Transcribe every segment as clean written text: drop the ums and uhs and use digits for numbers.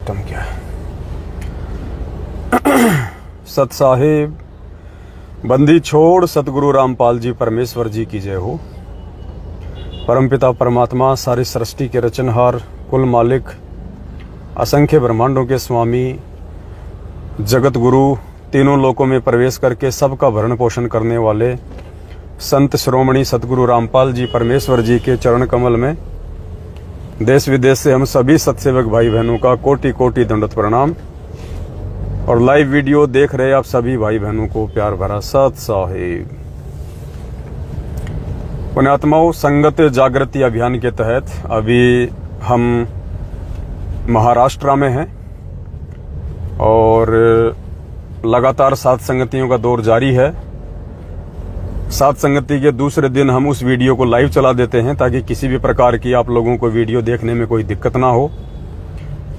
System क्या है। सत साहिब बंदी छोड़ सतगुरु रामपाल जी परमेश्वर जी की जय हो। परमपिता परमात्मा सारी सृष्टि के रचनहार, कुल मालिक, असंख्य ब्रह्मांडों के स्वामी, जगत गुरु, तीनों लोकों में प्रवेश करके सबका भरण पोषण करने वाले संत श्रोमणी सतगुरु रामपाल जी परमेश्वर जी के चरण कमल में देश विदेश से हम सभी सत्सेवक भाई बहनों का कोटि कोटि दंडवत प्रणाम। और लाइव वीडियो देख रहे आप सभी भाई बहनों को प्यार भरा सत साहिब। पुण्यात्माओं, संगत जागृति अभियान के तहत अभी हम महाराष्ट्र में हैं और लगातार सात संगतियों का दौर जारी है। सात संगति के दूसरे दिन हम उस वीडियो को लाइव चला देते हैं ताकि किसी भी प्रकार की आप लोगों को वीडियो देखने में कोई दिक्कत ना हो।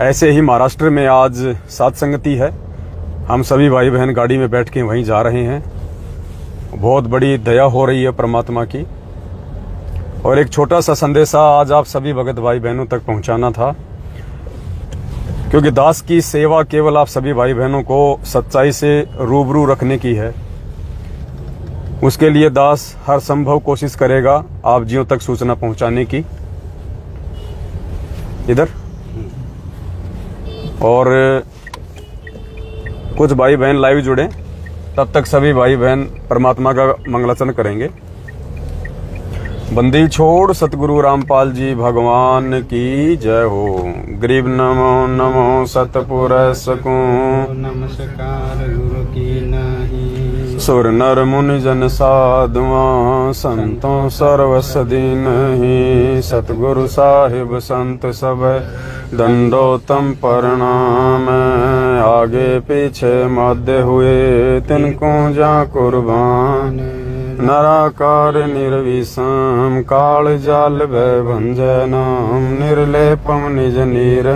ऐसे ही महाराष्ट्र में आज सात संगति है। हम सभी भाई बहन गाड़ी में बैठ के वहीं जा रहे हैं। बहुत बड़ी दया हो रही है परमात्मा की। और एक छोटा सा संदेशा आज आप सभी भगत भाई बहनों तक पहुंचाना था, क्योंकि दास की सेवा केवल आप सभी भाई बहनों को सच्चाई से रूबरू रखने की है। उसके लिए दास हर संभव कोशिश करेगा आप जियों तक सूचना पहुंचाने की। इधर और कुछ भाई बहन लाइव जुड़े, तब तक सभी भाई बहन परमात्मा का मंगलाचरण करेंगे। बंदी छोड़ सतगुरु रामपाल जी भगवान की जय हो। गरीब नमो नमो सतपुरुष को नमस्कार गुरु की नहीं। सुर नर मुनि जन साधुआ संतों सर्वस दीन ही। सतगुरु साहिब संत सब दंडोतम प्रणाम। आगे पीछे मध्य हुए तिनको जा कुर्बान। नराकार निर्विषम काल जाल भय भंजय नाम। निर्लेपम निज नीर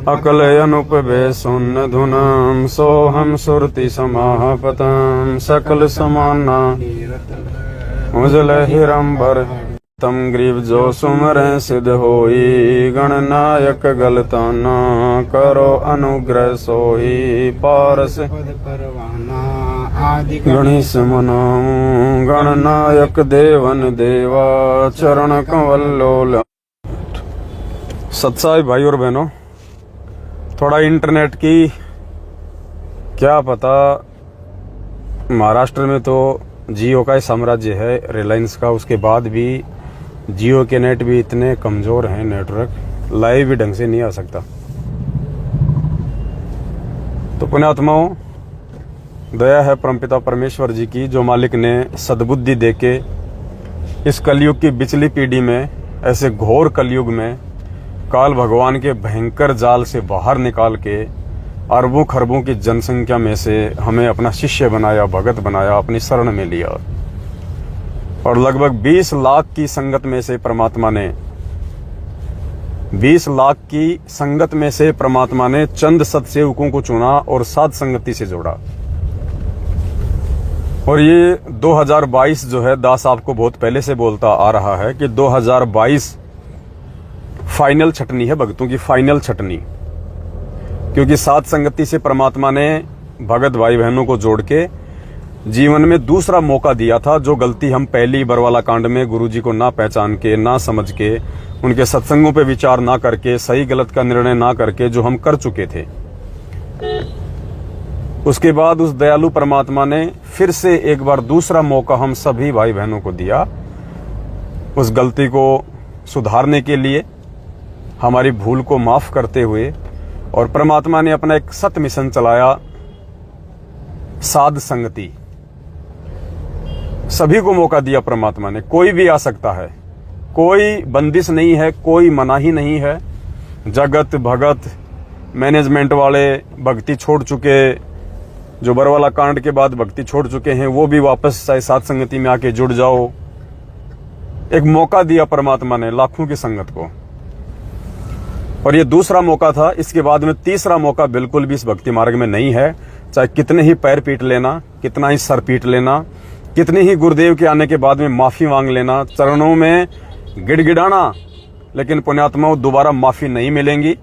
अकल अनुपवे सुन्न धुनम। सोहम सुरति समापतम सकल समाना उजल हिरंबर। तम ग्रीव जो सुमरे सिद्ध होई। गणनायक गलताना करो अनुग्रह सोई। पारस गणेश मनाऊं गणनायक देवन देवा। चरण कंवल्लोल। सत्साई भाई और बहनों, थोड़ा इंटरनेट की क्या पता, महाराष्ट्र में तो जियो का ही साम्राज्य है, रिलायंस का। उसके बाद भी जियो के नेट भी इतने कमजोर हैं, नेटवर्क लाइव भी ढंग से नहीं आ सकता। तो पुण्यात्माओं, दया है परमपिता परमेश्वर जी की, जो मालिक ने सद्बुद्धि देके इस कलयुग की बिचली पीढ़ी में, ऐसे घोर कलयुग में काल भगवान के भयंकर जाल से बाहर निकाल के अरबों खरबों की जनसंख्या में से हमें अपना शिष्य बनाया, भगत बनाया, अपनी शरण में लिया। और लगभग 20 लाख की संगत में से परमात्मा ने 20 लाख की संगत में से परमात्मा ने चंद सत्सेवकों को चुना और सात संगति से जोड़ा। और ये 2022 जो है, दास आपको बहुत पहले से बोलता आ रहा है कि 2022 फाइनल छटनी है, भक्तों की फाइनल छटनी। क्योंकि सात संगति से परमात्मा ने भगत भाई बहनों को जोड़ के जीवन में दूसरा मौका दिया था। जो गलती हम पहली बरवाला कांड में गुरुजी को ना पहचान के, ना समझ के, उनके सत्संगों पे विचार ना करके, सही गलत का निर्णय ना करके जो हम कर चुके थे, उसके बाद उस दयालु परमात्मा ने फिर से एक बार दूसरा मौका हम सभी भाई बहनों को दिया, उस गलती को सुधारने के लिए, हमारी भूल को माफ करते हुए। और परमात्मा ने अपना एक सत मिशन चलाया, साध संगति। सभी को मौका दिया परमात्मा ने। कोई भी आ सकता है, कोई बंदिश नहीं है, कोई मनाही नहीं है। जगत भगत मैनेजमेंट वाले भक्ति छोड़ चुके, जो बरवाला कांड के बाद भक्ति छोड़ चुके हैं, वो भी वापस चाहे सात संगति में आके जुड़ जाओ। एक मौका दिया परमात्मा ने लाखों की संगत को। और ये दूसरा मौका था। इसके बाद में तीसरा मौका बिल्कुल भी इस भक्ति मार्ग में नहीं है। चाहे कितने ही पैर पीट लेना, कितना ही सर पीट लेना, कितने ही गुरुदेव के आने के बाद में माफी मांग लेना, चरणों में गिड़गिड़ाना, लेकिन पुण्यात्माओं दोबारा माफी नहीं मिलेंगी।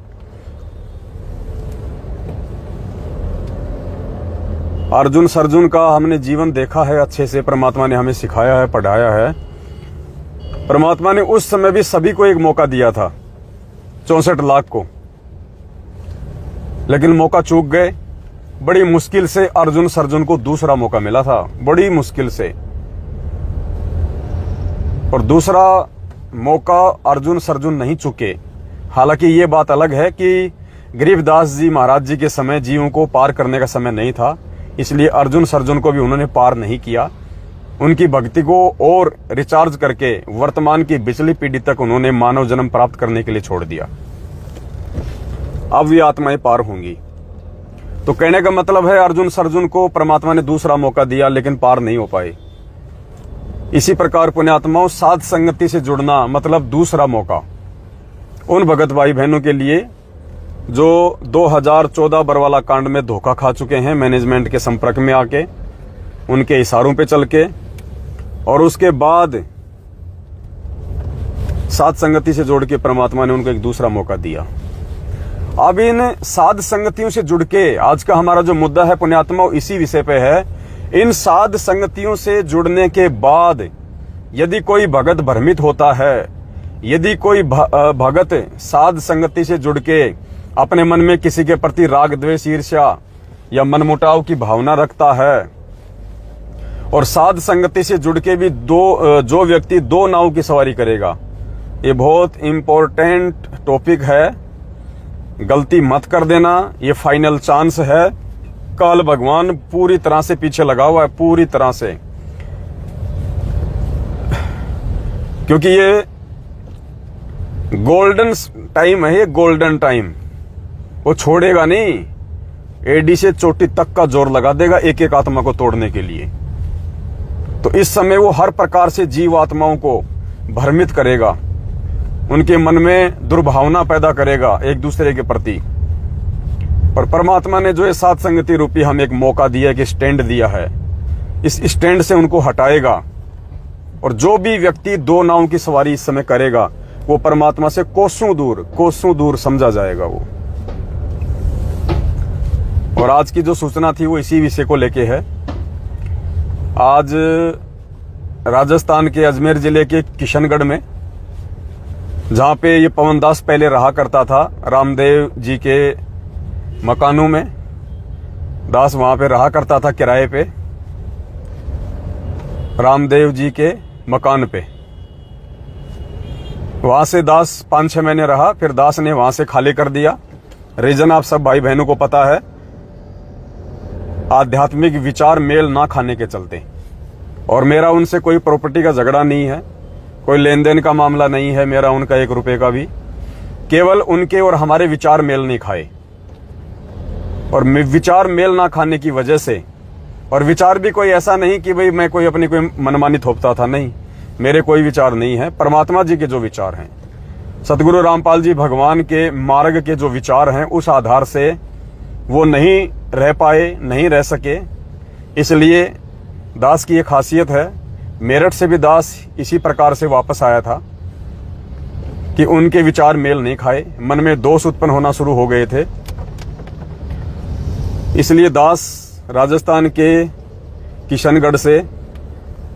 अर्जुन सर्जुन का हमने जीवन देखा है अच्छे से, परमात्मा ने हमें सिखाया है, पढ़ाया है। परमात्मा ने उस समय भी सभी को एक मौका दिया था, 64 लाख को, लेकिन मौका चूक गए। बड़ी मुश्किल से अर्जुन सर्जुन को दूसरा मौका मिला था, बड़ी मुश्किल से। और दूसरा मौका अर्जुन सर्जुन नहीं चुके। हालांकि ये बात अलग है कि गरीबदास जी महाराज जी के समय जीवों को पार करने का समय नहीं था, इसलिए अर्जुन सर्जुन को भी उन्होंने पार नहीं किया। उनकी भक्ति को और रिचार्ज करके वर्तमान की पिछली पीढ़ी तक उन्होंने मानव जन्म प्राप्त करने के लिए छोड़ दिया। अब ये आत्माएं पार होंगी। तो कहने का मतलब है अर्जुन सर्जुन को परमात्मा ने दूसरा मौका दिया, लेकिन पार नहीं हो पाए। इसी प्रकार पुण्यात्माओं, साध संगति से जुड़ना मतलब दूसरा मौका उन भगत भाई बहनों के लिए जो 2014 बरवाला कांड में धोखा खा चुके हैं, मैनेजमेंट के संपर्क में आके, उनके इशारों पे चल के, और उसके बाद साध संगति से जोड़ के परमात्मा ने उनको एक दूसरा मौका दिया। अब इन साध संगतियों से जुड़ के आज का हमारा जो मुद्दा है पुण्यात्माओं, इसी विषय पे है। इन साध संगतियों से जुड़ने के बाद यदि कोई भगत भ्रमित होता है, यदि कोई भगत साध संगति से जुड़ के अपने मन में किसी के प्रति राग द्वेष ईर्ष्या या मनमुटाव की भावना रखता है, और साध संगति से जुड़ के भी जो व्यक्ति दो नाव की सवारी करेगा, ये बहुत इंपॉर्टेंट टॉपिक है, गलती मत कर देना, ये फाइनल चांस है। काल भगवान पूरी तरह से पीछे लगा हुआ है, पूरी तरह से, क्योंकि ये गोल्डन टाइम है, ये गोल्डन टाइम। वो छोड़ेगा नहीं, एडी से चोटी तक का जोर लगा देगा एक एक आत्मा को तोड़ने के लिए। तो इस समय वो हर प्रकार से जीव आत्माओं को भ्रमित करेगा, उनके मन में दुर्भावना पैदा करेगा एक दूसरे के प्रति। और परमात्मा ने जो ये साध संगति रूपी हम एक मौका दिया, कि स्टैंड दिया है, इस स्टैंड से उनको हटाएगा। और जो भी व्यक्ति दो नाव की सवारी इस समय करेगा, वो परमात्मा से कोसों दूर समझा जाएगा वो। और आज की जो सूचना थी वो इसी विषय को लेके है। आज राजस्थान के अजमेर जिले के किशनगढ़ में, जहां पे ये पवन दास पहले रहा करता था, रामदेव जी के मकानों में दास वहां पे रहा करता था किराए पे, रामदेव जी के मकान पे। वहां से दास 5-6 महीने रहा, फिर दास ने वहां से खाली कर दिया। रीजन आप सब भाई बहनों को पता है, आध्यात्मिक विचार मेल ना खाने के चलते। और मेरा उनसे कोई प्रॉपर्टी का झगड़ा नहीं है, कोई लेन देन का मामला नहीं है मेरा उनका 1 रुपए का भी, केवल उनके और हमारे विचार मेल नहीं खाए। और विचार मेल ना खाने की वजह से, और विचार भी कोई ऐसा नहीं कि भाई मैं कोई अपनी कोई मनमानी थोपता था, नहीं, मेरे कोई विचार नहीं है। परमात्मा जी के जो विचार हैं, सतगुरु रामपाल जी भगवान के मार्ग के जो विचार हैं, उस आधार से वो नहीं रह पाए, नहीं रह सके। इसलिए दास की एक खासियत है, मेरठ से भी दास इसी प्रकार से वापस आया था कि उनके विचार मेल नहीं खाए, मन में दोष उत्पन्न होना शुरू हो गए थे। इसलिए दास राजस्थान के किशनगढ़ से,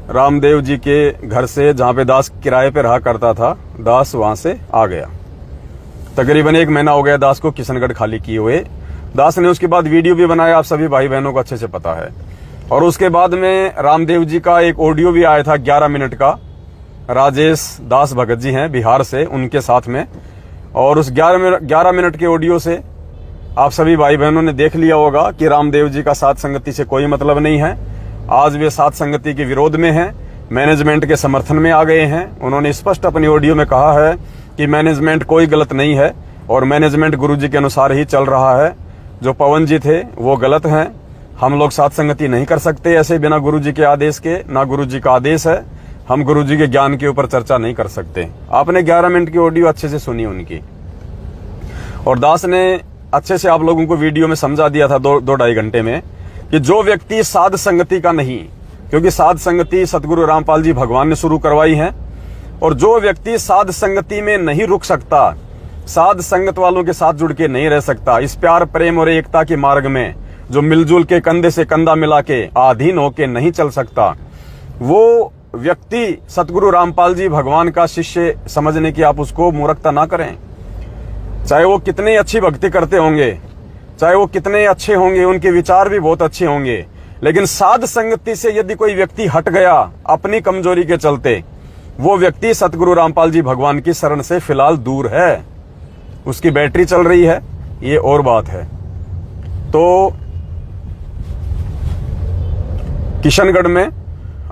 रामदेव जी के घर से, जहां पे दास किराए पे रहा करता था, दास वहां से आ गया। तकरीबन 1 महीना हो गया दास को किशनगढ़ खाली किए हुए। दास ने उसके बाद वीडियो भी बनाया, आप सभी भाई बहनों को अच्छे से पता है। और उसके बाद में रामदेव जी का एक ऑडियो भी आया था 11 मिनट का, राजेश दास भगत जी हैं बिहार से, उनके साथ में। और उस 11 मिनट के ऑडियो से आप सभी भाई बहनों ने देख लिया होगा कि रामदेव जी का साध संगति से कोई मतलब नहीं है। आज वे साध संगति के विरोध में हैं, मैनेजमेंट के समर्थन में आ गए हैं। उन्होंने स्पष्ट अपनी ऑडियो में कहा है कि मैनेजमेंट कोई गलत नहीं है और मैनेजमेंट गुरुजी के अनुसार ही चल रहा है। जो पवन जी थे वो गलत हैं, हम लोग साध संगति नहीं कर सकते ऐसे बिना गुरुजी के आदेश के, ना गुरुजी का आदेश है, हम गुरुजी के ज्ञान के ऊपर चर्चा नहीं कर सकते। आपने 11 मिनट की ऑडियो अच्छे से सुनी उनकी, और दास ने अच्छे से आप लोगों को वीडियो में समझा दिया था 2-2.5 घंटे में कि जो व्यक्ति साध संगति का नहीं, क्योंकि साध संगति सतगुरु रामपाल जी भगवान ने शुरू करवाई है, और जो व्यक्ति साध संगति में नहीं रुक सकता, साध संगत वालों के साथ जुड़ के नहीं रह सकता, इस प्यार प्रेम और एकता के मार्ग में जो मिलजुल के कंधे से कंधा मिला के अधीन होके नहीं चल सकता, वो व्यक्ति सतगुरु रामपाल जी भगवान का शिष्य समझने की आप उसको मूर्खता ना करें। चाहे वो कितनी अच्छी भक्ति करते होंगे, चाहे वो कितने अच्छे होंगे, उनके विचार भी बहुत अच्छे होंगे, लेकिन साध संगति से यदि कोई व्यक्ति हट गया अपनी कमजोरी के चलते, वो व्यक्ति सतगुरु रामपाल जी भगवान की शरण से फिलहाल दूर है। उसकी बैटरी चल रही है, ये और बात है। तो किशनगढ़ में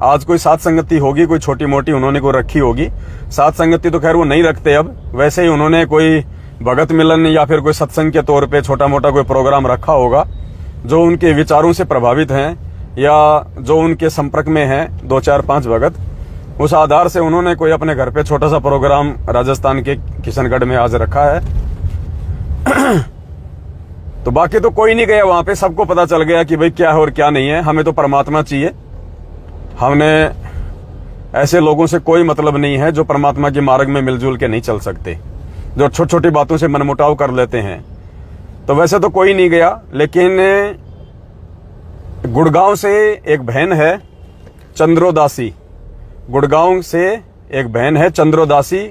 आज कोई साध संगति होगी, कोई छोटी मोटी उन्होंने कोई रखी होगी। साध संगति तो खैर वो नहीं रखते अब, वैसे ही उन्होंने कोई भगत मिलन या फिर कोई सत्संग के तौर पे छोटा मोटा कोई प्रोग्राम रखा होगा। जो उनके विचारों से प्रभावित हैं या जो उनके संपर्क में हैं 2 4 5 भगत, उस आधार से उन्होंने कोई अपने घर पे छोटा सा प्रोग्राम राजस्थान के किशनगढ़ में आज रखा है। तो बाकी तो कोई नहीं गया वहां पे, सबको पता चल गया कि भाई क्या है और क्या नहीं है। हमें तो परमात्मा चाहिए, हमने ऐसे लोगों से कोई मतलब नहीं है जो परमात्मा के मार्ग में मिलजुल के नहीं चल सकते, जो छोटी छोटी बातों से मनमुटाव कर लेते हैं। तो वैसे तो कोई नहीं गया, लेकिन गुड़गांव से एक बहन है चंद्रोदासी, गुड़गांव से एक बहन है चंद्रोदासी,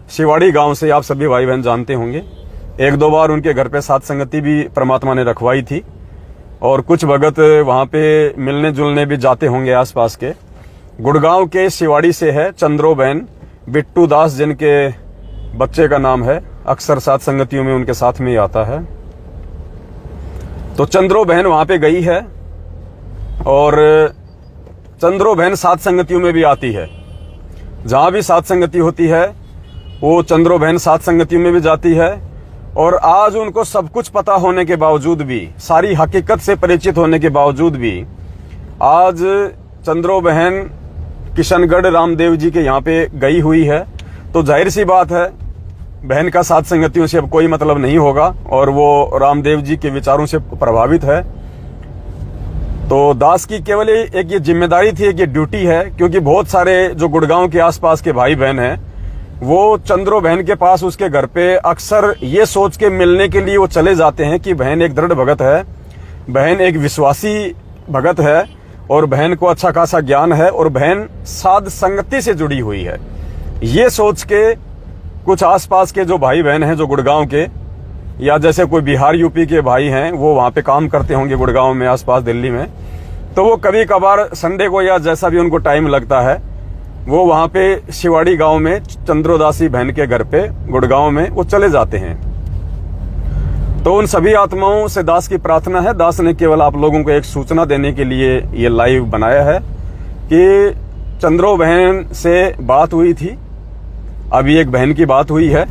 शिवाड़ी गांव से, आप सभी भाई बहन जानते होंगे। 1-2 बार उनके घर पे साध संगति भी परमात्मा ने रखवाई थी और कुछ भगत वहां पे मिलने जुलने भी जाते होंगे आसपास के। गुड़गांव के शिवाड़ी से है चंद्रो बहन, बिट्टू दास जिनके बच्चे का नाम है, अक्सर साध संगतियों में उनके साथ में ही आता है। तो चंद्रो बहन वहां पे गई है और चंद्रो बहन साध संगतियों में भी आती है। जहां भी साध संगति होती है वो चंद्रो बहन साध संगतियों में भी जाती है। और आज उनको सब कुछ पता होने के बावजूद भी, सारी हकीकत से परिचित होने के बावजूद भी, आज चंद्रो बहन किशनगढ़ रामदेव जी के यहाँ पे गई हुई है। तो जाहिर सी बात है बहन का साध संगतियों से अब कोई मतलब नहीं होगा और वो रामदेव जी के विचारों से प्रभावित है। तो दास की केवल एक ये जिम्मेदारी थी, एक ये ड्यूटी है, क्योंकि बहुत सारे जो गुड़गांव के आसपास के भाई बहन हैं वो चंद्रो बहन के पास, उसके घर पे अक्सर ये सोच के मिलने के लिए वो चले जाते हैं कि बहन एक दृढ़ भगत है, बहन एक विश्वासी भगत है और बहन को अच्छा खासा ज्ञान है और बहन साध संगति से जुड़ी हुई है। ये सोच के कुछ आसपास के जो भाई बहन हैं जो गुड़गांव के, या जैसे कोई बिहार यूपी के भाई हैं वो वहां पे काम करते होंगे गुड़गांव में, आसपास दिल्ली में, तो वो कभी कभार संडे को या जैसा भी उनको टाइम लगता है वो वहां पे शिवाड़ी गांव में चंद्रोदासी बहन के घर पे गुड़गांव में वो चले जाते हैं। तो उन सभी आत्माओं से दास की प्रार्थना है, दास ने केवल आप लोगों को एक सूचना देने के लिए ये लाइव बनाया है कि चंद्रो बहन से बात हुई थी, अभी एक बहन की बात हुई है,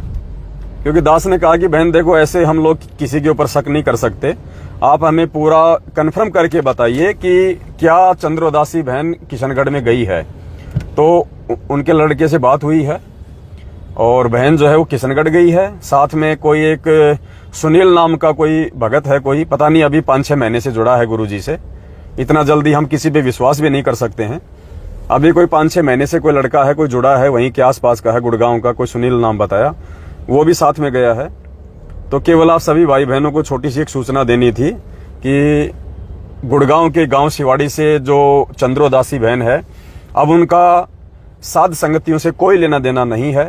क्योंकि दास ने कहा कि बहन देखो ऐसे हम लोग किसी के ऊपर शक नहीं कर सकते, आप हमें पूरा कन्फर्म करके बताइए कि क्या चंद्रोदासी बहन किशनगढ़ में गई है। तो उनके लड़के से बात हुई है और बहन जो है वो किशनगढ़ गई है। साथ में कोई एक सुनील नाम का कोई भगत है, कोई पता नहीं, अभी 5-6 महीने से जुड़ा है गुरुजी से। इतना जल्दी हम किसी पे विश्वास भी नहीं कर सकते हैं। अभी कोई 5-6 महीने से कोई लड़का है, कोई जुड़ा है, वहीं के आसपास का है, गुड़गांव का, कोई सुनील नाम बताया, वो भी साथ में गया है। तो केवल आप सभी भाई बहनों को छोटी सी एक सूचना देनी थी कि गुड़गांव के गांव शिवाड़ी से जो चंद्रोदासी बहन है, अब उनका साध संगतियों से कोई लेना देना नहीं है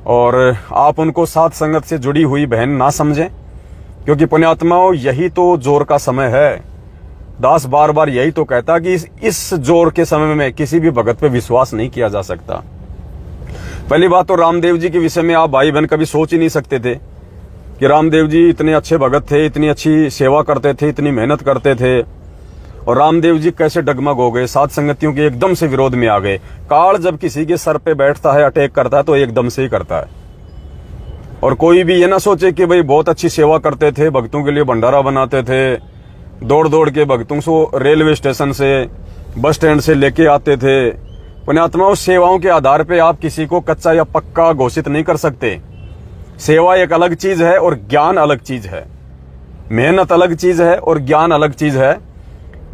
और आप उनको साध संगत से जुड़ी हुई बहन ना समझें, क्योंकि पुण्यात्माओं यही तो जोर का समय है। दास बार बार यही तो कहता कि इस जोर के समय में किसी भी भगत पे विश्वास नहीं किया जा सकता। पहली बात तो रामदेव जी के विषय में आप भाई बहन कभी सोच ही नहीं सकते थे कि रामदेव जी इतने अच्छे भगत थे, इतनी अच्छी सेवा करते थे, इतनी मेहनत करते थे, और रामदेव जी कैसे डगमग हो गए, साध संगतियों के एकदम से विरोध में आ गए। काल जब किसी के सर पे बैठता है, अटैक करता है, तो एकदम से ही करता है। और कोई भी ये ना सोचे कि भाई बहुत अच्छी सेवा करते थे, भक्तों के लिए भंडारा बनाते थे, दौड़ दौड़ के भक्तों को रेलवे स्टेशन से, बस स्टैंड से लेके आते थे। पुण्यात्माओं, सेवाओं के आधार पे आप किसी को कच्चा या पक्का घोषित नहीं कर सकते। सेवा एक अलग चीज है और ज्ञान अलग चीज है, मेहनत अलग चीज है और ज्ञान अलग चीज है।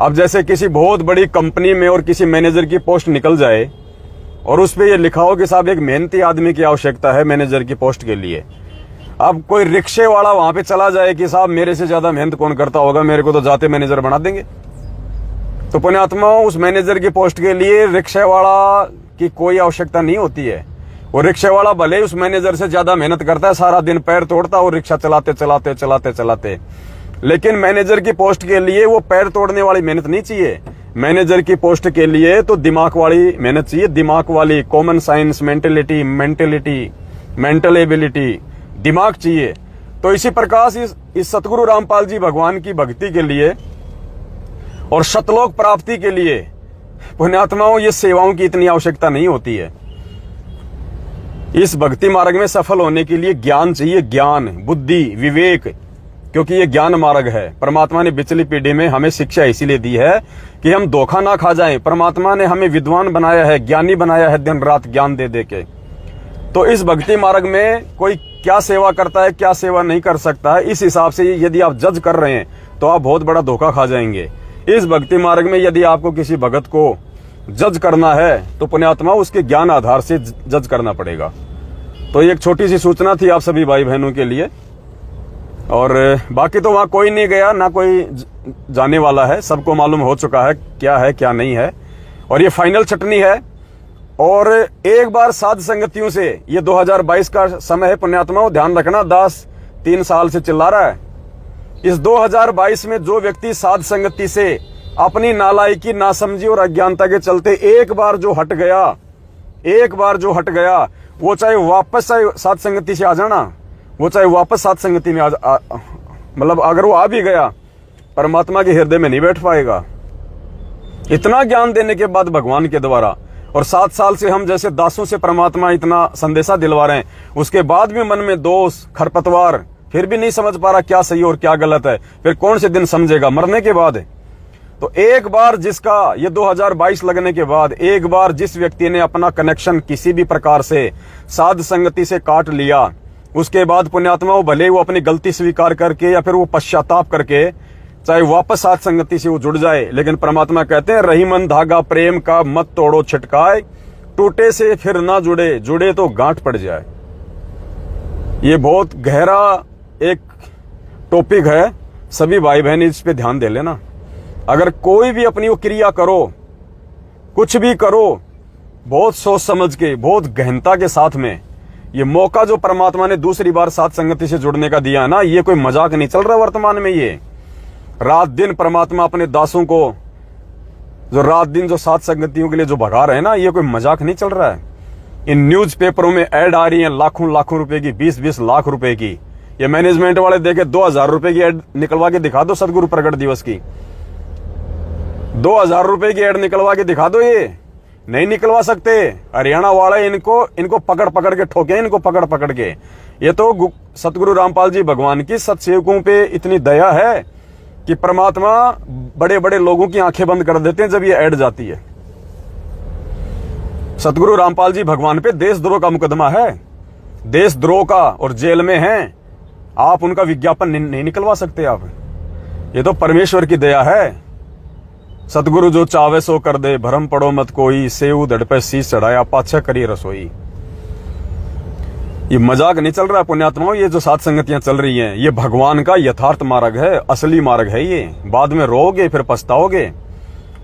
अब जैसे किसी बहुत बड़ी कंपनी में और किसी मैनेजर की पोस्ट निकल जाए और उस पे ये लिखा हो कि साहब एक मेहनती आदमी की आवश्यकता है मैनेजर की पोस्ट के लिए, अब कोई रिक्शे वाला वहां पे चला जाए कि साहब मेरे से ज्यादा मेहनत कौन करता होगा, मेरे को तो जाते मैनेजर बना देंगे। तो पुण्यात्माओं, उस मैनेजर की पोस्ट के लिए रिक्शे वाला की कोई आवश्यकता नहीं होती है। वो रिक्शे वाला भले ही उस मैनेजर से ज्यादा मेहनत करता है, सारा दिन पैर तोड़ता है और रिक्शा चलाते चलाते चलाते चलाते, लेकिन मैनेजर की पोस्ट के लिए वो पैर तोड़ने वाली मेहनत नहीं चाहिए। मैनेजर की पोस्ट के लिए तो दिमाग वाली मेहनत चाहिए, दिमाग वाली, common science, mentality, mental ability, दिमाग चाहिए। तो इसी प्रकार इस सतगुरु रामपाल जी भगवान की भक्ति के लिए और शतलोक प्राप्ति के लिए पुण्यात्माओं ये सेवाओं की इतनी आवश्यकता नहीं होती है। इस भक्ति मार्ग में सफल होने के लिए ज्ञान चाहिए, ज्ञान, बुद्धि, विवेक, क्योंकि ये ज्ञान मार्ग है। परमात्मा ने पिछली पीढ़ी में हमें शिक्षा इसीलिए दी है कि हम धोखा ना खा जाएं। परमात्मा ने हमें विद्वान बनाया है, ज्ञानी बनाया है, दिन रात ज्ञान दे दे के। तो इस भक्ति मार्ग में कोई क्या सेवा करता है, क्या सेवा नहीं कर सकता है, इस हिसाब से यदि आप जज कर रहे हैं तो आप बहुत बड़ा धोखा खा जाएंगे। इस भक्ति मार्ग में यदि आपको किसी भगत को जज करना है तो पुण्यात्मा उसके ज्ञान आधार से जज करना पड़ेगा। तो एक छोटी सी सूचना थी आप सभी भाई बहनों के लिए, और बाकी तो वहां कोई नहीं गया, ना कोई जाने वाला है, सबको मालूम हो चुका है क्या नहीं है, और ये फाइनल छटनी है। और एक बार साध संगतियों से, ये 2022 का समय है पुण्यात्माओं, ध्यान रखना, दास 3 साल से चिल्ला रहा है। इस 2022 में जो व्यक्ति साध संगति से अपनी नालायकी, नासमझी और अज्ञानता के चलते एक बार जो हट गया, वो चाहे वापस साध संगति से आ जाना, वो चाहे वापस साध संगति में मतलब अगर वो आ भी गया, परमात्मा के हृदय में नहीं बैठ पाएगा। इतना ज्ञान देने के बाद भगवान के द्वारा, और 7 साल से हम जैसे दासों से परमात्मा इतना संदेशा दिलवा रहे हैं, उसके बाद भी मन में दोष, खरपतवार, फिर भी नहीं समझ पा रहा क्या सही और क्या गलत है, फिर कौन से दिन समझेगा, मरने के बाद। तो एक बार जिसका ये 2022 लगने के बाद एक बार जिस व्यक्ति ने अपना कनेक्शन किसी भी प्रकार से साध संगति से काट लिया, उसके बाद पुण्यात्मा भले वो अपनी गलती स्वीकार करके या फिर वो पश्चाताप करके चाहे वापस साध संगति से वो जुड़ जाए, लेकिन परमात्मा कहते हैं रही मन धागा प्रेम का मत तोड़ो छिटकाए, टूटे से फिर ना जुड़े, जुड़े तो गांठ पड़ जाए। ये बहुत गहरा एक टॉपिक है, सभी भाई बहन इस पे ध्यान दे लेना। अगर कोई भी अपनी वो क्रिया करो, कुछ भी करो, बहुत सोच समझ के, बहुत गहनता के साथ में, ये मौका जो परमात्मा ने दूसरी बार साध संगति से जुड़ने का दिया ना, ये कोई मजाक नहीं चल रहा वर्तमान में। ये रात दिन परमात्मा अपने दासों को जो रात दिन जो साध संगतियों के लिए जो भगा रहे हैं ना, ये कोई मजाक नहीं चल रहा है। इन न्यूज पेपरों में ऐड आ रही है लाखों रुपए की, 20-20 लाख रुपए की। ये मैनेजमेंट वाले देखे 2000 रुपए की ऐड निकलवा के दिखा दो, सदगुरु प्रकट दिवस की 2000 रुपए की ऐड निकलवा के दिखा दो। ये नहीं निकलवा सकते, हरियाणा वाले इनको पकड़ के ठोके, इनको पकड़ के। ये तो सतगुरु रामपाल जी भगवान की सत्सेवकों पे इतनी दया है कि परमात्मा बड़े बड़े लोगों की आंखें बंद कर देते हैं जब ये ऐड जाती है। सतगुरु रामपाल जी भगवान पे देशद्रोह का मुकदमा है, देशद्रोह का, और जेल में हैं। आप उनका विज्ञापन नहीं निकलवा सकते आप। ये तो परमेश्वर की दया है। सतगुरु जो चावे सो कर दे, भरम पड़ो मत कोई, सेऊ धड़ पे शीश चढ़ाया, पाछा करी रसोई। ये मजाक नहीं चल रहा पुण्यात्माओं। ये जो साध संगतियां चल रही हैं, ये भगवान का यथार्थ मार्ग है, असली मार्ग है। ये बाद में रोगे फिर पछताओगे।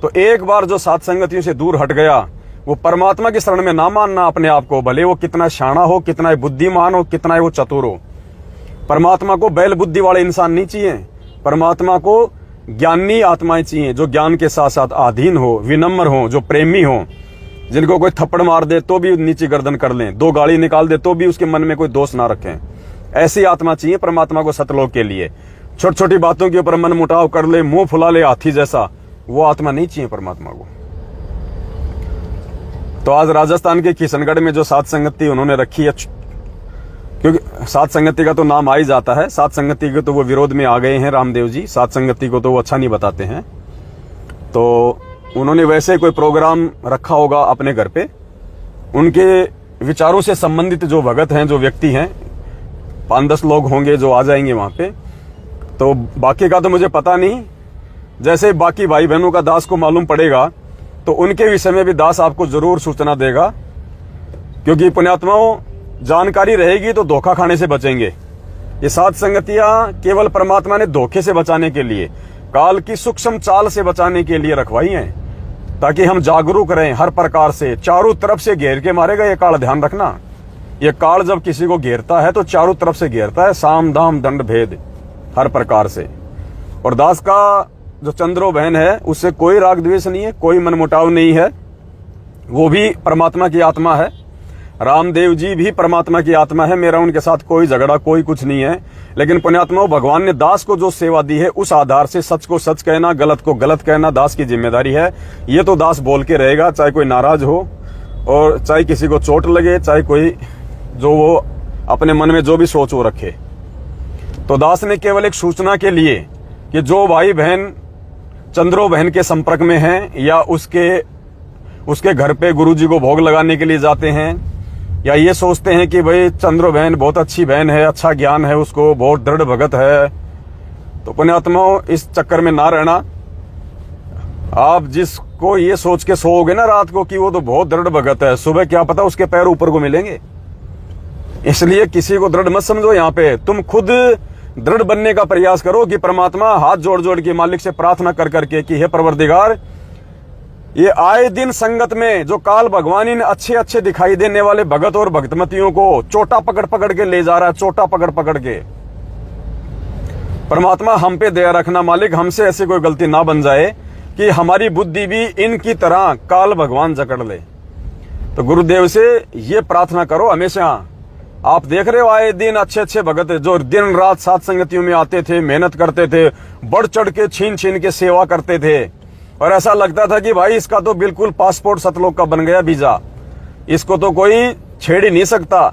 तो एक बार जो साध संगतियों से दूर हट गया, वो परमात्मा की शरण में ना मानना अपने आप को, भले वो कितना शाना हो, कितना बुद्धिमान हो, कितना वो चतुर हो। परमात्मा को बैल बुद्धि वाले इंसान नहीं चाहिए, परमात्मा को ज्ञानी आत्माएं चाहिए, जो ज्ञान के साथ साथ आधीन हो, विनम्र हो, जो प्रेमी हो, जिनको कोई थप्पड़ मार दे तो भी नीचे गर्दन कर लें, 2 गाली निकाल दे तो भी उसके मन में कोई दोष ना रखें। ऐसी आत्मा चाहिए परमात्मा को सतलोक के लिए। छोटी छोटी बातों के ऊपर मन मुटाव कर ले, मुंह फुला ले हाथी जैसा, वो आत्मा नहीं चाहिए परमात्मा को। तो आज राजस्थान के किशनगढ़ में जो साध संगति उन्होंने रखी है, क्योंकि साध संगति का तो नाम आ ही जाता है, साध संगति के तो वो विरोध में आ गए हैं रामदेव जी, साध संगति को तो वो अच्छा नहीं बताते हैं। तो उन्होंने वैसे कोई प्रोग्राम रखा होगा अपने घर पे, उनके विचारों से संबंधित जो भगत हैं, जो व्यक्ति हैं, 5-10 लोग होंगे जो आ जाएंगे वहां पे। तो बाकी का तो मुझे पता नहीं, जैसे बाकी भाई बहनों का दास को मालूम पड़ेगा तो उनके विषय में भी दास आपको जरूर सूचना देगा। क्योंकि पुण्यात्माओं, जानकारी रहेगी तो धोखा खाने से बचेंगे। ये सात संगतियां केवल परमात्मा ने धोखे से बचाने के लिए, काल की सूक्ष्म चाल से बचाने के लिए रखवाई हैं, ताकि हम जागरूक रहें हर प्रकार से। चारों तरफ से घेर के मारेगा ये काल, ध्यान रखना। ये काल जब किसी को घेरता है तो चारों तरफ से घेरता है, साम दाम दंड भेद हर प्रकार से। और दास का जो चंद्रो बहन है उससे कोई राग द्वेष नहीं है, कोई मनमुटाव नहीं है। वो भी परमात्मा की आत्मा है, रामदेव जी भी परमात्मा की आत्मा है। मेरा उनके साथ कोई झगड़ा, कोई कुछ नहीं है। लेकिन पुण्यात्मा, भगवान ने दास को जो सेवा दी है उस आधार से सच को सच कहना, गलत को गलत कहना दास की जिम्मेदारी है। ये तो दास बोल के रहेगा, चाहे कोई नाराज हो और चाहे किसी को चोट लगे, चाहे कोई जो वो अपने मन में जो भी सोच वो रखे। तो दास ने केवल एक सूचना के लिए कि जो भाई बहन चंद्रो बहन के संपर्क में हैं या उसके घर पे गुरुजी को भोग लगाने के लिए जाते हैं, या ये सोचते हैं कि भाई चंद्रो बहन बहुत अच्छी बहन है, अच्छा ज्ञान है उसको, बहुत दृढ़ भगत है, तो पुण्यात्माओं इस चक्कर में ना रहना। आप जिसको ये सोच के सोओगे ना रात को कि वो तो बहुत दृढ़ भगत है, सुबह क्या पता उसके पैर ऊपर को मिलेंगे। इसलिए किसी को दृढ़ मत समझो। यहाँ पे तुम खुद दृढ़ बनने का प्रयास करो कि परमात्मा, हाथ जोड़ जोड़ के मालिक से प्रार्थना कर करके कि हे परवरदिगार, ये आए दिन संगत में जो काल भगवान इन अच्छे अच्छे दिखाई देने वाले भगत और भक्तमतियों को चोटा पकड़ पकड़ के ले जा रहा है, चोटा पकड़ पकड़ के। परमात्मा हम पे दया रखना मालिक, हमसे ऐसी कोई गलती ना बन जाए कि हमारी बुद्धि भी इनकी तरह काल भगवान जकड़ ले। तो गुरुदेव से ये प्रार्थना करो हमेशा। आप देख रहे हो आए दिन अच्छे अच्छे भगत जो दिन रात सात संगतियों में आते थे, मेहनत करते थे, बढ़ चढ़ के छीन छीन के सेवा करते थे, और ऐसा लगता था कि भाई इसका तो बिल्कुल पासपोर्ट सतलोक का बन गया वीजा, इसको तो कोई छेड़ ही नहीं सकता।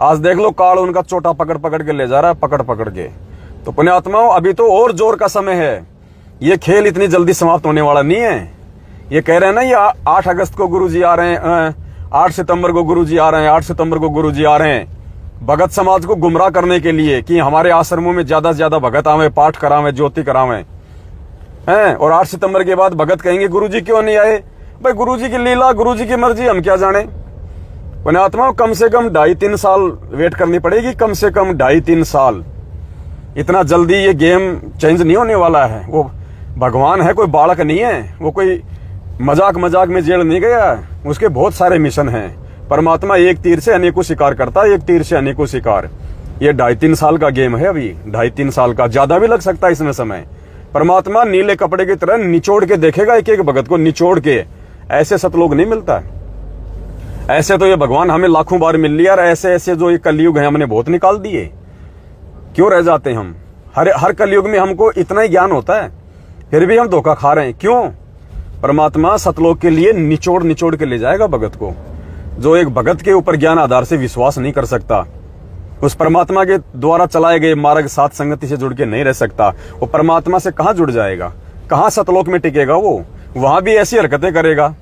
आज देख लो काल उनका चोटा पकड़ पकड़ के ले जा रहा है, पकड़ पकड़ के। तो पुण्यात्माओं, अभी तो और जोर का समय है, ये खेल इतनी जल्दी समाप्त होने वाला नहीं है। ये कह रहे हैं ना, ये 8 अगस्त को गुरुजी आ रहे हैं, 8 सितंबर को गुरुजी आ रहे हैं, 8 सितंबर को गुरुजी आ रहे हैं भगत समाज को गुमराह करने के लिए कि हमारे आश्रमों में ज्यादा से ज्यादा भगत आवे, पाठ करावे, ज्योति करावे हैं। और 8 सितंबर के बाद भगत कहेंगे गुरुजी क्यों नहीं आए? भाई गुरुजी की लीला, गुरुजी की मर्जी, हम क्या जाने। पुण्यात्माओं, कम से कम 2.5-3 साल वेट करनी पड़ेगी, कम से कम 2.5-3 साल। इतना जल्दी ये गेम चेंज नहीं होने वाला है। वो भगवान है, कोई बालक नहीं है, वो कोई मजाक मजाक में जेल नहीं गया, उसके बहुत सारे मिशन हैं। परमात्मा एक तीर से अनेकों शिकार करता है, एक तीर से अनेकों शिकार। ये 2.5-3 साल का गेम है, अभी 2.5-3 साल का, ज्यादा भी लग सकता है इसमें समय। परमात्मा नीले कपड़े की तरह निचोड़ के देखेगा एक एक भगत को, निचोड़ के। ऐसे सतलोक नहीं मिलता है। ऐसे तो ये भगवान हमें लाखों बार मिल लिया, और ऐसे ऐसे जो ये कलयुग है हमने बहुत निकाल दिए। क्यों रह जाते हैं हम? हर कलयुग में हमको इतना ही ज्ञान होता है, फिर भी हम धोखा खा रहे हैं। क्यों? परमात्मा सतलोक के लिए निचोड़ निचोड़ के ले जाएगा भगत को। जो एक भगत के ऊपर ज्ञान आधार से विश्वास नहीं कर सकता, उस परमात्मा के द्वारा चलाए गए मार्ग सात संगति से जुड़ के नहीं रह सकता, वो परमात्मा से कहां जुड़ जाएगा? कहां सतलोक में टिकेगा? वो वहां भी ऐसी हरकतें करेगा।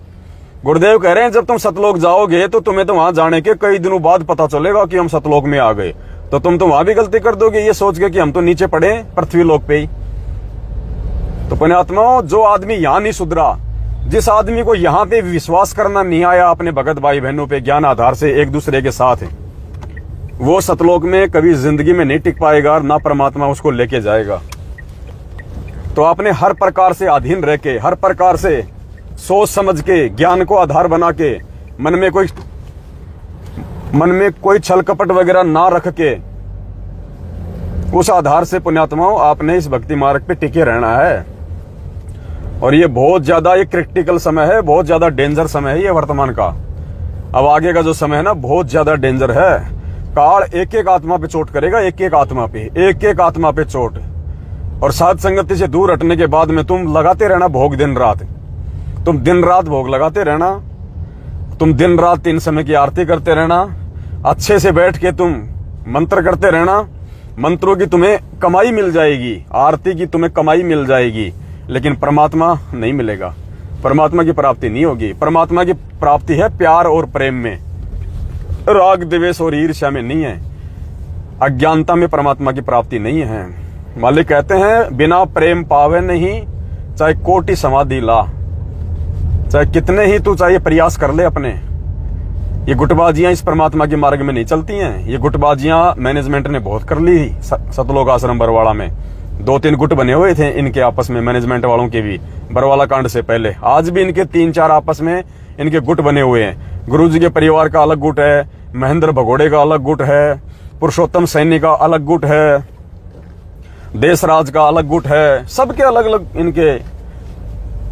गुरुदेव कह रहे हैं जब तुम सतलोक जाओगे तो तुम्हें तो वहां जाने के कई दिनों बाद पता चलेगा कि हम सतलोक में आ गए, तो तुम तो वहां भी गलती कर दोगे ये सोच के कि हम तो नीचे पड़े पृथ्वी लोक पे ही। तो पुण्यात्माओं, जो आदमी यहां नहीं सुधरा, जिस आदमी को यहां पे विश्वास करना नहीं आया अपने भगत भाई बहनों पे ज्ञान आधार से एक दूसरे के साथ है, वो सतलोक में कभी जिंदगी में नहीं टिक पाएगा और ना परमात्मा उसको लेके जाएगा। तो आपने हर प्रकार से अधीन रह के, हर प्रकार से सोच समझ के, ज्ञान को आधार बना के, मन में कोई छल कपट वगैरह ना रख के, उस आधार से पुण्यात्माओं आपने इस भक्ति मार्ग पे टिके रहना है। और ये बहुत ज्यादा एक क्रिटिकल समय है, बहुत ज्यादा डेंजर समय है ये वर्तमान का। अब आगे का जो समय है ना, बहुत ज्यादा डेंजर है। काल एक एक आत्मा पे चोट करेगा, एक एक आत्मा पे चोट। और साध संगति से दूर हटने के बाद में तुम लगाते रहना भोग, दिन रात। तुम दिन रात भोग लगाते रहना, तुम दिन रात 3 समय की आरती करते रहना, अच्छे से बैठ के तुम मंत्र करते रहना। मंत्रों की तुम्हें कमाई मिल जाएगी, आरती की तुम्हें कमाई मिल जाएगी, लेकिन परमात्मा नहीं मिलेगा, परमात्मा की प्राप्ति नहीं होगी। परमात्मा की प्राप्ति है प्यार और प्रेम में, राग द्वेष और ईर्ष्या में नहीं है। अज्ञानता में परमात्मा की प्राप्ति नहीं है। मालिक कहते हैं बिना प्रेम पावे नहीं, चाहे कोटि समाधि ला, चाहे कितने ही तू चाहिए प्रयास कर ले अपने, ये गुटबाजियां इस परमात्मा के मार्ग में नहीं चलती हैं। ये गुटबाजियां मैनेजमेंट ने बहुत कर ली सतलोक आश्रम बरवाड़ा में। 2-3 गुट बने हुए थे इनके आपस में, मैनेजमेंट वालों के भी, बरवाला कांड से पहले। आज भी इनके 3-4 आपस में इनके गुट बने हुए हैं। गुरुजी के परिवार का अलग गुट है, महेंद्र भगोड़े का अलग गुट है, पुरुषोत्तम सैनी का अलग गुट है, देशराज का अलग गुट है। सबके अलग अलग इनके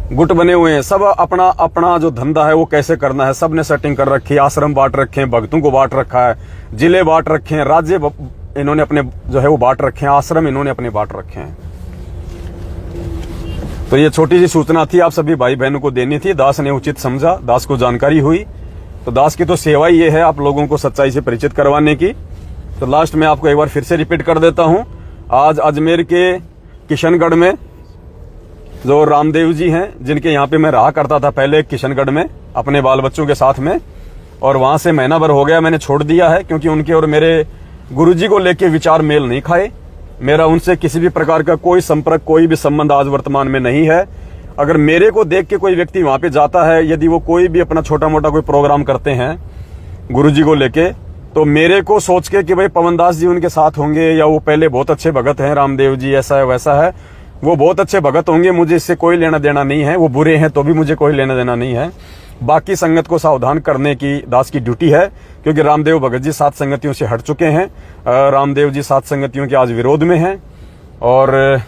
गुट बने हुए हैं। सब अपना अपना जो धंधा है वो कैसे करना है सब ने सेटिंग कर रखी है। आश्रम बांट रखे हैं, भक्तों को बांट रखा है, जिले बांट रखे हैं, राज्य इन्होंने अपने जो है वो बांट रखे हैं, आश्रम इन्होंने अपने बांट रखे हैं। तो ये छोटी सी सूचना थी, आप सभी भाई बहनों को देनी थी। दास ने उचित समझा, दास को जानकारी हुई। तो दास की तो सेवा ही ये है आप लोगों को सच्चाई से परिचित करवाने की। तो लास्ट में आपको एक बार फिर से रिपीट कर देता हूं। आज अजमेर के किशनगढ़ में जो रामदेव जी हैं, जिनके यहाँ पे मैं रहा करता था पहले किशनगढ़ में अपने बाल बच्चों के साथ में, और वहां से महीना भर हो गया मैंने छोड़ दिया है, क्योंकि उनके और मेरे गुरुजी को लेके विचार मेल नहीं खाए। मेरा उनसे किसी भी प्रकार का कोई संपर्क, कोई भी संबंध आज वर्तमान में नहीं है। अगर मेरे को देख के कोई व्यक्ति वहां पे जाता है, यदि वो कोई भी अपना छोटा मोटा कोई प्रोग्राम करते हैं गुरुजी को लेके, तो मेरे को सोच के कि भाई पवनदास जी उनके साथ होंगे, या वो पहले बहुत अच्छे भगत हैं, रामदेव जी ऐसा है वैसा है, वो बहुत अच्छे भगत होंगे, मुझे इससे कोई लेना देना नहीं है। वो बुरे हैं तो भी मुझे कोई लेना देना नहीं है। बाकी संगत को सावधान करने की दास की ड्यूटी है, क्योंकि रामदेव भगत जी सात संगतियों से हट चुके हैं। रामदेव जी सात संगतियों के आज विरोध में हैं। और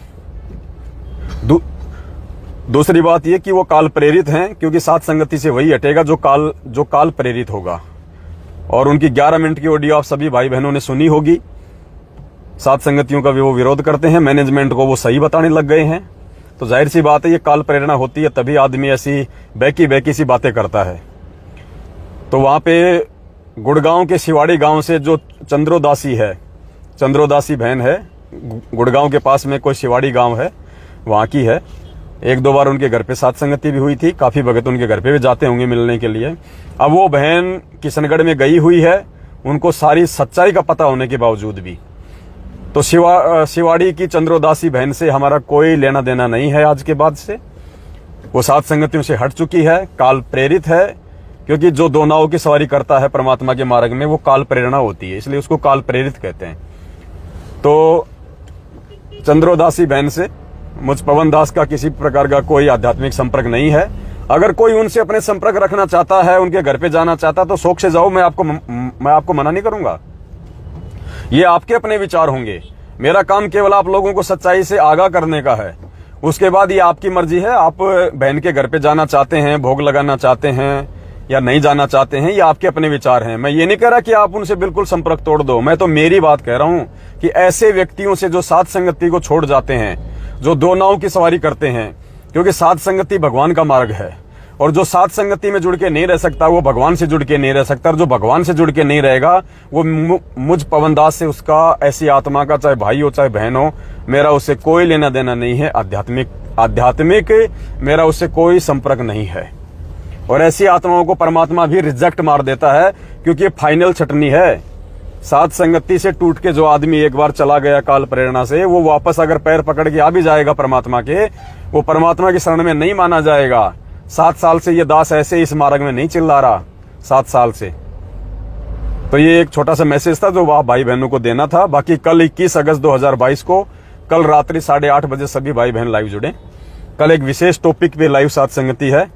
दूसरी बात यह कि वो काल प्रेरित हैं, क्योंकि सात संगति से वही हटेगा जो काल प्रेरित होगा। और उनकी 11 मिनट की ऑडियो आप सभी भाई बहनों ने सुनी होगी। सात संगतियों का भी वो विरोध करते हैं, मैनेजमेंट को वो सही बताने लग गए हैं। तो जाहिर सी बात है ये काल प्रेरणा होती है, तभी आदमी ऐसी बैकी सी बातें करता है। तो वहां पे गुड़गांव के शिवाड़ी गांव से जो चंद्रोदासी है, चंद्रोदासी बहन है, गुड़गांव के पास में कोई शिवाड़ी गांव है, वहां की है। 1-2 बार उनके घर पे सात संगति भी हुई थी, काफी भगत उनके घर पे भी जाते होंगे मिलने के लिए। अब वो बहन किशनगढ़ में गई हुई है, उनको सारी सच्चाई का पता होने के बावजूद भी। तो शिवाड़ी की चंद्रोदासी बहन से हमारा कोई लेना देना नहीं है आज के बाद से। वो सात संगतियों से हट चुकी है, काल प्रेरित है, क्योंकि जो 2 नावों की सवारी करता है परमात्मा के मार्ग में वो काल प्रेरणा होती है, इसलिए उसको काल प्रेरित कहते हैं। तो चंद्रोदासी बहन से मुझ पवन दास का किसी प्रकार का कोई आध्यात्मिक संपर्क नहीं है। अगर कोई उनसे अपने संपर्क रखना चाहता है, उनके घर पे जाना चाहता, तो शौक से जाओ, मैं आपको मना नहीं करूंगा। ये आपके अपने विचार होंगे। मेरा काम केवल आप लोगों को सच्चाई से आगाह करने का है। उसके बाद ये आपकी मर्जी है, आप बहन के घर पे जाना चाहते हैं, भोग लगाना चाहते हैं या नहीं जाना चाहते हैं, ये आपके अपने विचार हैं। मैं ये नहीं कह रहा कि आप उनसे बिल्कुल संपर्क तोड़ दो। मैं तो मेरी बात कह रहा हूं कि ऐसे व्यक्तियों से जो सात संगति को छोड़ जाते हैं, जो 2 नाव की सवारी करते हैं, क्योंकि सात संगति भगवान का मार्ग है, और जो सात संगति में जुड़ के नहीं रह सकता वो भगवान से जुड़ के नहीं रह सकता, और जो भगवान से जुड़ के नहीं रहेगा वो मुझ पवनदास से, उसका ऐसी आत्मा का, चाहे भाई हो चाहे बहन हो, मेरा उससे कोई लेना देना नहीं है। आध्यात्मिक मेरा उससे कोई संपर्क नहीं है। और ऐसी आत्माओं को परमात्मा भी रिजेक्ट मार देता है, क्योंकि ये फाइनल छटनी है। सात संगति से टूट के जो आदमी एक बार चला गया काल प्रेरणा से, वो वापस अगर पैर पकड़ के आ भी जाएगा परमात्मा के, वो परमात्मा की शरण में नहीं माना जाएगा। 7 साल से ये दास ऐसे इस मार्ग में नहीं चिल्ला रहा, 7 साल से। तो ये एक छोटा सा मैसेज था जो वह भाई बहनों को देना था। बाकी कल 21 अगस्त 2022 को कल रात्रि 8:30 बजे सभी भाई बहन लाइव जुड़े। कल एक विशेष टॉपिक पे लाइव सात संगति है,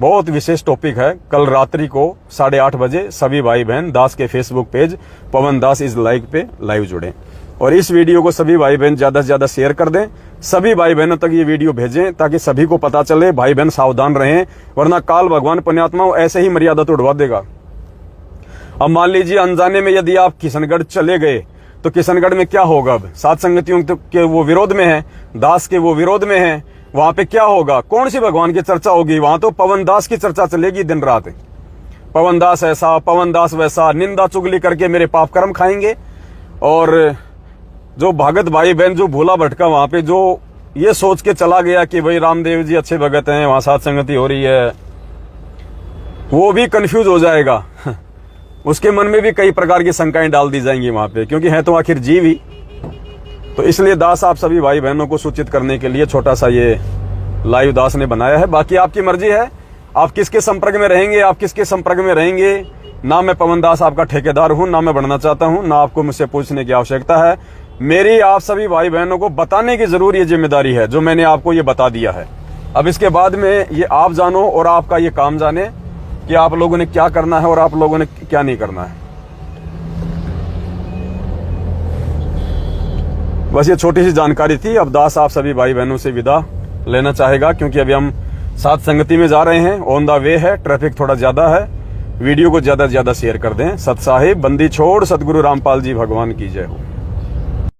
बहुत विशेष टॉपिक है। कल रात्रि को 8:30 बजे सभी भाई बहन दास के Facebook page Pawan Das is live पे लाइव जुड़े। और इस वीडियो को सभी भाई बहन ज्यादा से ज्यादा शेयर कर दें, सभी भाई बहनों तक ये वीडियो भेजें, ताकि सभी को पता चले। भाई बहन सावधान रहें, वरना काल भगवान पुण्यात्मा ऐसे ही मर्यादा तोड़वा देगा। अब मान लीजिए अनजाने में यदि आप किशनगढ़ चले गए, तो किशनगढ़ में क्या होगा? अब सात संगतियों के वो विरोध में है, दास के वो विरोध में है, वहां पे क्या होगा? कौन सी भगवान की चर्चा होगी? वहां तो पवन दास की चर्चा चलेगी दिन रात। पवन दास ऐसा, पवन दास वैसा, निंदा चुगली करके मेरे पाप कर्म खाएंगे। और जो भगत भाई बहन जो भूला भटका वहां पे, जो ये सोच के चला गया कि भाई रामदेव जी अच्छे भगत हैं, वहां सात संगति हो रही है, वो भी कंफ्यूज हो जाएगा। उसके मन में भी कई प्रकार की शंकाएं डाल दी जाएंगी वहां पे, क्योंकि है तो आखिर जीव ही। तो इसलिए दास आप सभी भाई बहनों को सूचित करने के लिए छोटा सा ये लाइव दास ने बनाया है। बाकी आपकी मर्जी है, आप किसके संपर्क में रहेंगे, आप किसके संपर्क में रहेंगे, ना मैं पवन दास आपका ठेकेदार हूं, ना मैं बनना चाहता हूं, ना आपको मुझसे पूछने की आवश्यकता है। मेरी आप सभी भाई बहनों को बताने की जरूर ये जिम्मेदारी है जो मैंने आपको ये बता दिया है। अब इसके बाद में ये आप जानो और आपका ये काम जाने कि आप लोगों ने क्या करना है और आप लोगों ने क्या नहीं करना है। बस ये छोटी सी जानकारी थी। अब दास आप सभी भाई बहनों से विदा लेना चाहेगा, क्योंकि अभी हम सात संगति में जा रहे हैं, ऑन द वे है, ट्रैफिक थोड़ा ज्यादा है। वीडियो को ज्यादा से ज्यादा शेयर कर दें। सत साहिब बंदी छोड़ सतगुरु रामपाल जी भगवान की जय हो।